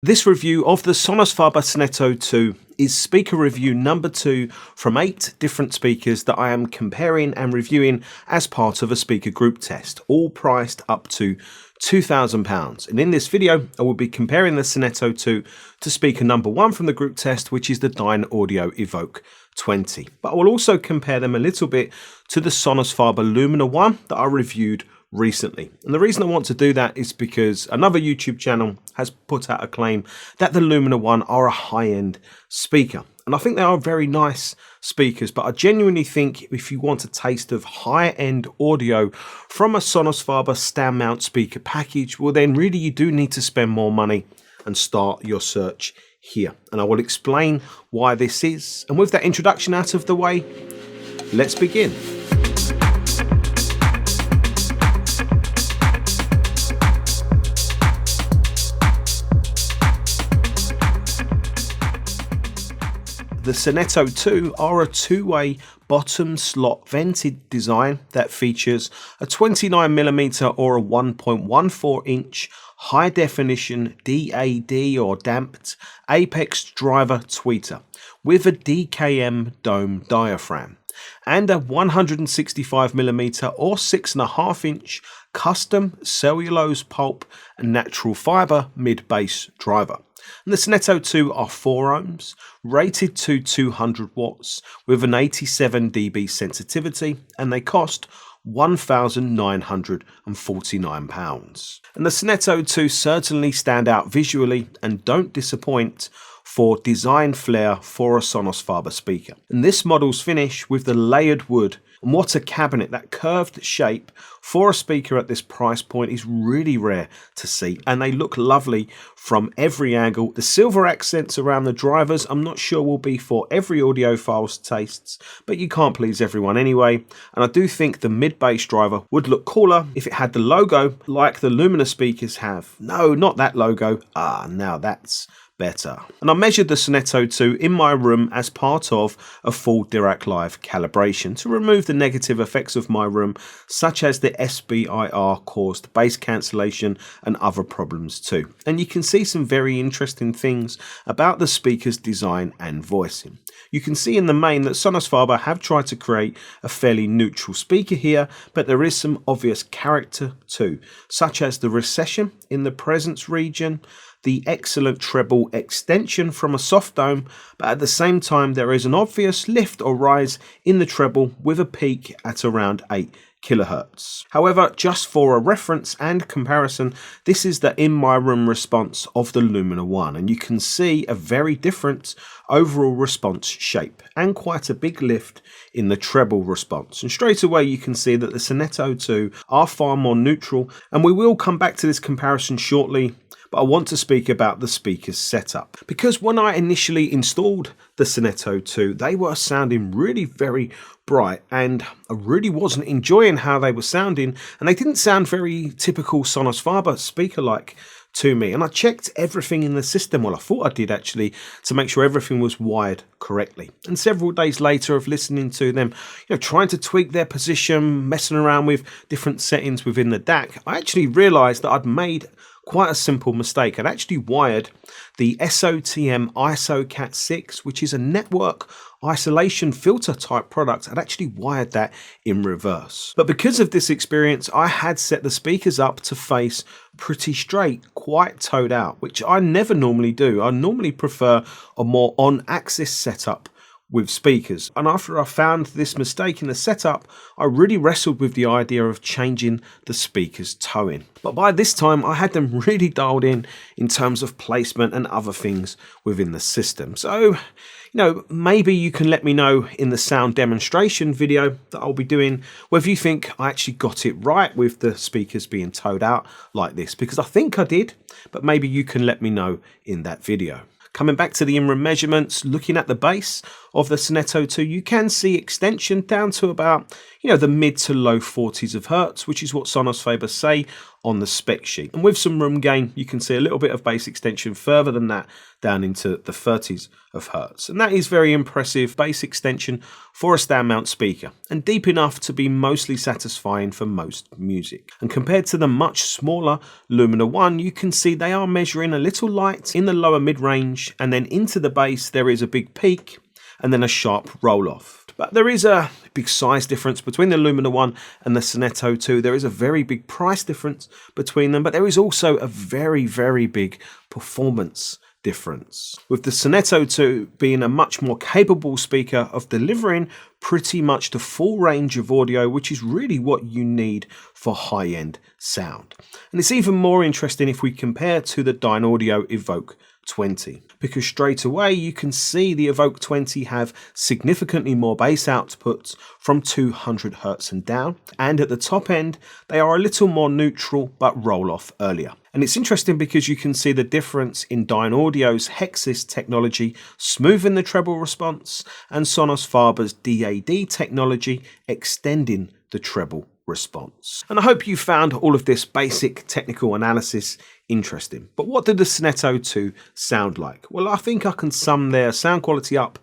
This review of the Sonus faber SONETTO II is speaker review number 2 from 8 different speakers that I am comparing and reviewing as part of a speaker group test, all priced up to £2,000. And in this video, I will be comparing the SONETTO II to speaker number 1 from the group test, which is the Dynaudio EVOKE 20. But I will also compare them a little bit to the Sonus faber Lumina I that I reviewed recently. And the reason I want to do that is because another YouTube channel has put out a claim that the Lumina I are a high-end speaker. And I think they are very nice speakers, but I genuinely think if you want a taste of high-end audio from a Sonus faber stand mount speaker package, well then really you do need to spend more money and start your search here. And I will explain why this is. And with that introduction out of the way, let's begin. The SONETTO II are a two-way bottom slot vented design that features a 29mm or a 1.14 inch high definition D.A.D or damped apex driver tweeter with a DKM dome diaphragm and a 165mm or 6.5 inch custom cellulose pulp and natural fiber mid-bass driver. And the SONETTO II are 4 ohms, rated to 200 watts with an 87 dB sensitivity, and they cost £1,949. And the SONETTO II certainly stand out visually and don't disappoint for design flair for a Sonus faber speaker. And this model's finish with the layered wood, and what a cabinet, that curved shape for a speaker at this price point is really rare to see, and they look lovely from every angle. The silver accents around the drivers I'm not sure will be for every audiophile's tastes, but you can't please everyone anyway, and I do think the mid-bass driver would look cooler if it had the logo like the Lumina speakers have. No, not that logo. Now that's better. And I measured the SONETTO II in my room as part of a full Dirac Live calibration to remove the negative effects of my room, such as the SBIR caused bass cancellation and other problems too. And you can see some very interesting things about the speaker's design and voicing. You can see in the main that Sonus faber have tried to create a fairly neutral speaker here, but there is some obvious character too, such as the recession in the presence region, the excellent treble extension from a soft dome, but at the same time there is an obvious lift or rise in the treble with a peak at around 8 kHz. However, just for a reference and comparison, this is the in my room response of the Lumina I, and you can see a very different overall response shape and quite a big lift in the treble response. And straight away you can see that the SONETTO II are far more neutral, and we will come back to this comparison shortly. But I want to speak about the speaker's setup, because when I initially installed the SONETTO II, they were sounding really very bright, and I really wasn't enjoying how they were sounding, and they didn't sound very typical Sonus faber speaker-like to me. And I checked everything in the system, well I thought I did actually, to make sure everything was wired correctly. And several days later of listening to them, trying to tweak their position, messing around with different settings within the DAC, I actually realised that I'd made quite a simple mistake. I'd actually wired the SOTM ISO Cat 6, which is a network isolation filter type product. I'd actually wired that in reverse. But because of this experience, I had set the speakers up to face pretty straight, quite toed out, which I never normally do. I normally prefer a more on-axis setup with speakers. And after I found this mistake in the setup, I really wrestled with the idea of changing the speakers towing. But by this time I had them really dialed in terms of placement and other things within the system. So maybe you can let me know in the sound demonstration video that I'll be doing whether you think I actually got it right with the speakers being towed out like this, because I think I did, but maybe you can let me know in that video. Coming back to the in-room measurements, looking at the bass of the SONETTO II, you can see extension down to about, the mid to low 40s of hertz, which is what Sonus faber say on the spec sheet. And with some room gain, you can see a little bit of bass extension further than that, down into the 30s of hertz. And that is very impressive bass extension for a stand mount speaker, and deep enough to be mostly satisfying for most music. And compared to the much smaller Lumina I, you can see they are measuring a little light in the lower mid-range, and then into the bass there is a big peak and then a sharp roll-off. But there is a big size difference between the Lumina I and the Sonetto II. There is a very big price difference between them, but there is also a very, very big performance difference, with the Sonetto II being a much more capable speaker of delivering pretty much the full range of audio, which is really what you need for high-end sound. And it's even more interesting if we compare to the Dynaudio EVOKE 20, because straight away you can see the EVOKE 20 have significantly more bass outputs from 200 Hz and down, and at the top end they are a little more neutral but roll off earlier. And it's interesting because you can see the difference in Dynaudio's Hexis technology smoothing the treble response, and Sonus Faber's D.A.D technology extending the treble response. And I hope you found all of this basic technical analysis interesting. But what did the Sonetto II sound like? Well, I think I can sum their sound quality up,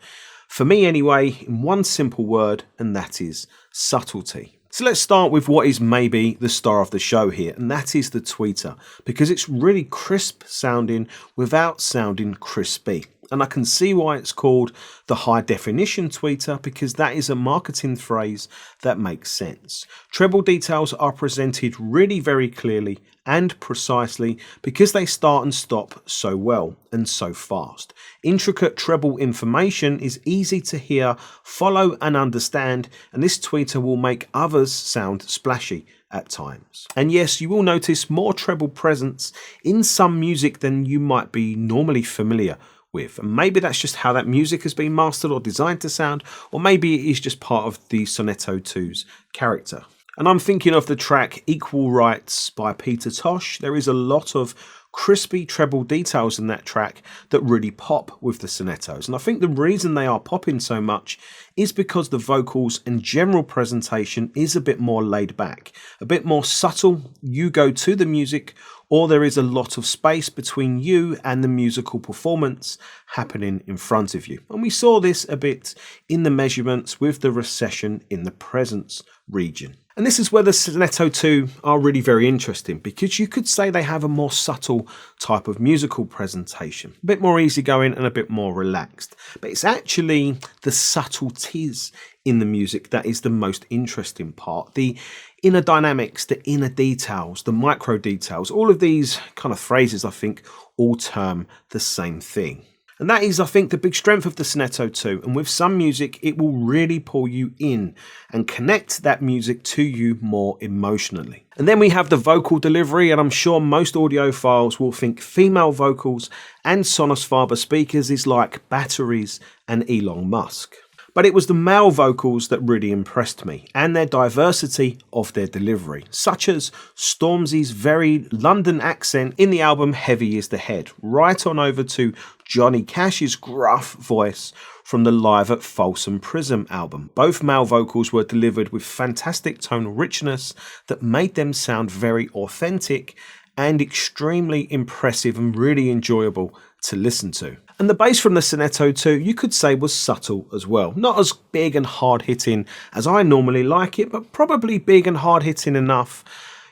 for me anyway, in one simple word, and that is subtlety. So let's start with what is maybe the star of the show here, and that is the tweeter, because it's really crisp sounding without sounding crispy. And I can see why it's called the high definition tweeter, because that is a marketing phrase that makes sense. Treble details are presented really very clearly and precisely because they start and stop so well and so fast. Intricate treble information is easy to hear, follow and understand, and this tweeter will make others sound splashy at times. And yes, you will notice more treble presence in some music than you might be normally familiar with. And maybe that's just how that music has been mastered or designed to sound, or maybe it is just part of the Sonetto II's character. And I'm thinking of the track Equal Rights by Peter Tosh. There is a lot of crispy treble details in that track that really pop with the Sonettos. And I think the reason they are popping so much is because the vocals and general presentation is a bit more laid back, a bit more subtle. You go to the music, or there is a lot of space between you and the musical performance happening in front of you. And we saw this a bit in the measurements with the recession in the presence region. And this is where the Sonetto II are really very interesting, because you could say they have a more subtle type of musical presentation, a bit more easygoing and a bit more relaxed. But it's actually the subtleties in the music that is the most interesting part. The inner dynamics, the inner details, the micro details, all of these kind of phrases I think all term the same thing. And that is, I think, the big strength of the Sonetto II. And with some music, it will really pull you in and connect that music to you more emotionally. And then we have the vocal delivery, and I'm sure most audiophiles will think female vocals and Sonus faber speakers is like batteries and Elon Musk. But it was the male vocals that really impressed me, and their diversity of their delivery, such as Stormzy's very London accent in the album Heavy is the Head, right on over to Johnny Cash's gruff voice from the Live at Folsom Prism album. Both male vocals were delivered with fantastic tonal richness that made them sound very authentic and extremely impressive and really enjoyable to listen to. And the bass from the Sonetto II, you could say, was subtle as well. Not as big and hard-hitting as I normally like it, but probably big and hard-hitting enough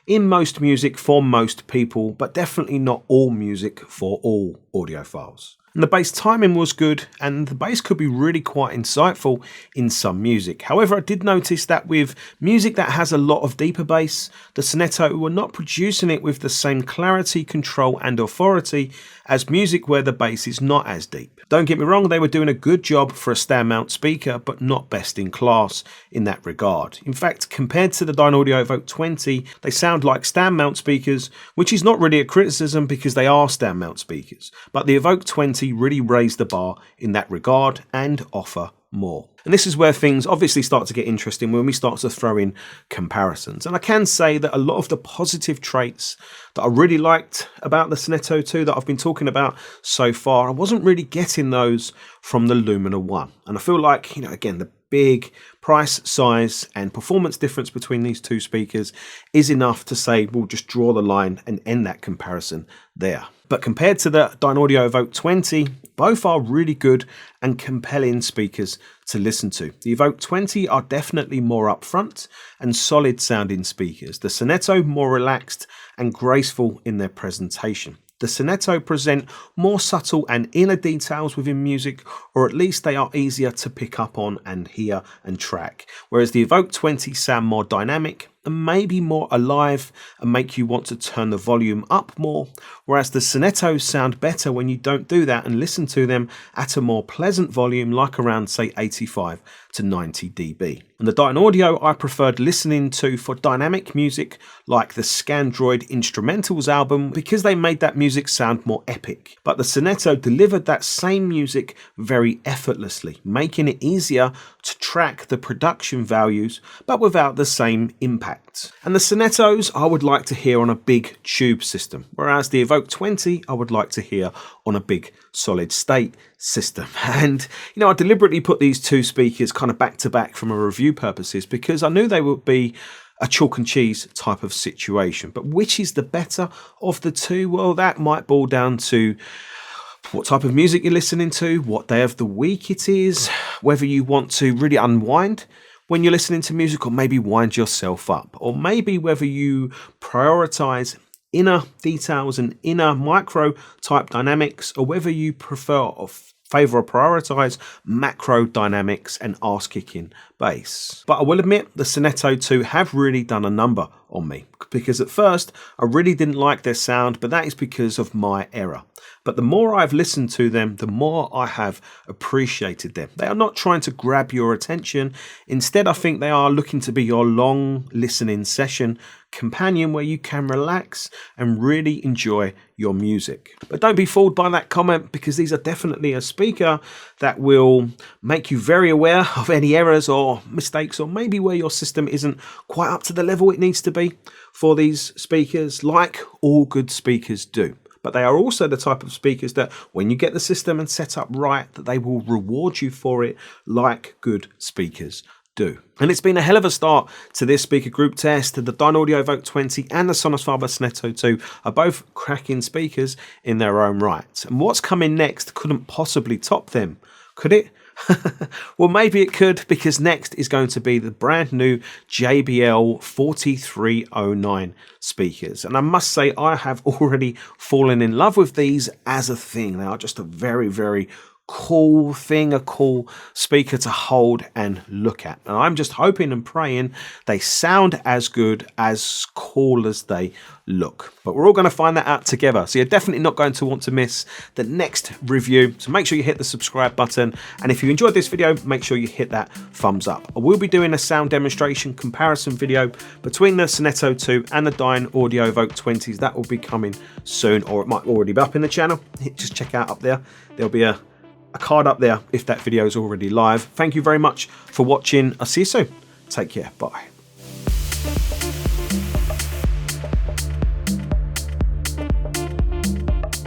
in most music for most people, but definitely not all music for all audiophiles. And the bass timing was good, and the bass could be really quite insightful in some music. However, I did notice that with music that has a lot of deeper bass, the Sonetto were not producing it with the same clarity, control and authority as music where the bass is not as deep. Don't get me wrong, they were doing a good job for a stand mount speaker, but not best in class in that regard. In fact, compared to the Dynaudio EVOKE 20, they sound like stand mount speakers, which is not really a criticism because they are stand mount speakers. But the EVOKE 20 really raised the bar in that regard and offer more. And this is where things obviously start to get interesting when we start to throw in comparisons. And I can say that a lot of the positive traits that I really liked about the Sonetto II that I've been talking about so far, I wasn't really getting those from the Lumina I. And I feel like, again, the big price, size and performance difference between these two speakers is enough to say we'll just draw the line and end that comparison there. But compared to the Dynaudio EVOKE 20, both are really good and compelling speakers to listen to. The EVOKE 20 are definitely more upfront and solid sounding speakers. The Sonetto more relaxed and graceful in their presentation. The Sonetto present more subtle and inner details within music, or at least they are easier to pick up on and hear and track, whereas the EVOKE 20 sound more dynamic and maybe more alive and make you want to turn the volume up more, whereas the Sonettos sound better when you don't do that and listen to them at a more pleasant volume, like around say 85 to 90 dB. And the Dynaudio I preferred listening to for dynamic music like the Scandroid Instrumentals album because they made that music sound more epic. But the Sonetto delivered that same music very effortlessly, making it easier to track the production values but without the same impact. And the Sonettos I would like to hear on a big tube system, whereas the EVOKE 20 I would like to hear on a big solid state system. And I deliberately put these two speakers kind of back to back from a review purposes because I knew they would be a chalk and cheese type of situation. But which is the better of the two? Well, that might boil down to what type of music you're listening to, what day of the week it is, whether you want to really unwind when you're listening to music or maybe wind yourself up, or maybe whether you prioritize inner details and inner micro type dynamics, or whether you prefer or favor or prioritize macro dynamics and arse kicking bass. But I will admit the Sonetto II have really done a number on me, because at first I really didn't like their sound, but that is because of my error. But the more I've listened to them, the more I have appreciated them. They are not trying to grab your attention. Instead, I think they are looking to be your long listening session companion where you can relax and really enjoy your music. But don't be fooled by that comment, because these are definitely a speaker that will make you very aware of any errors or mistakes, or maybe where your system isn't quite up to the level it needs to be for these speakers, like all good speakers do. But they are also the type of speakers that when you get the system and set up right, that they will reward you for it like good speakers do. And it's been a hell of a start to this speaker group test. The Dynaudio EVOKE 20 and the Sonus faber SONETTO 2 are both cracking speakers in their own right. And what's coming next couldn't possibly top them, could it? Well, maybe it could, because next is going to be the brand new JBL 4309 speakers. And I must say, I have already fallen in love with these as a thing. They are just a very, very cool thing, a cool speaker to hold and look at. And I'm just hoping and praying they sound as good, as cool as they look. But we're all going to find that out together. So you're definitely not going to want to miss the next review. So make sure you hit the subscribe button. And if you enjoyed this video, make sure you hit that thumbs up. I will be doing a sound demonstration comparison video between the Sonetto 2 and the Dynaudio EVOKE 20s. That will be coming soon, or it might already be up in the channel. Just check out up there. There'll be a card up there if that video is already live. Thank you very much for watching. I'll see you soon. Take care. Bye.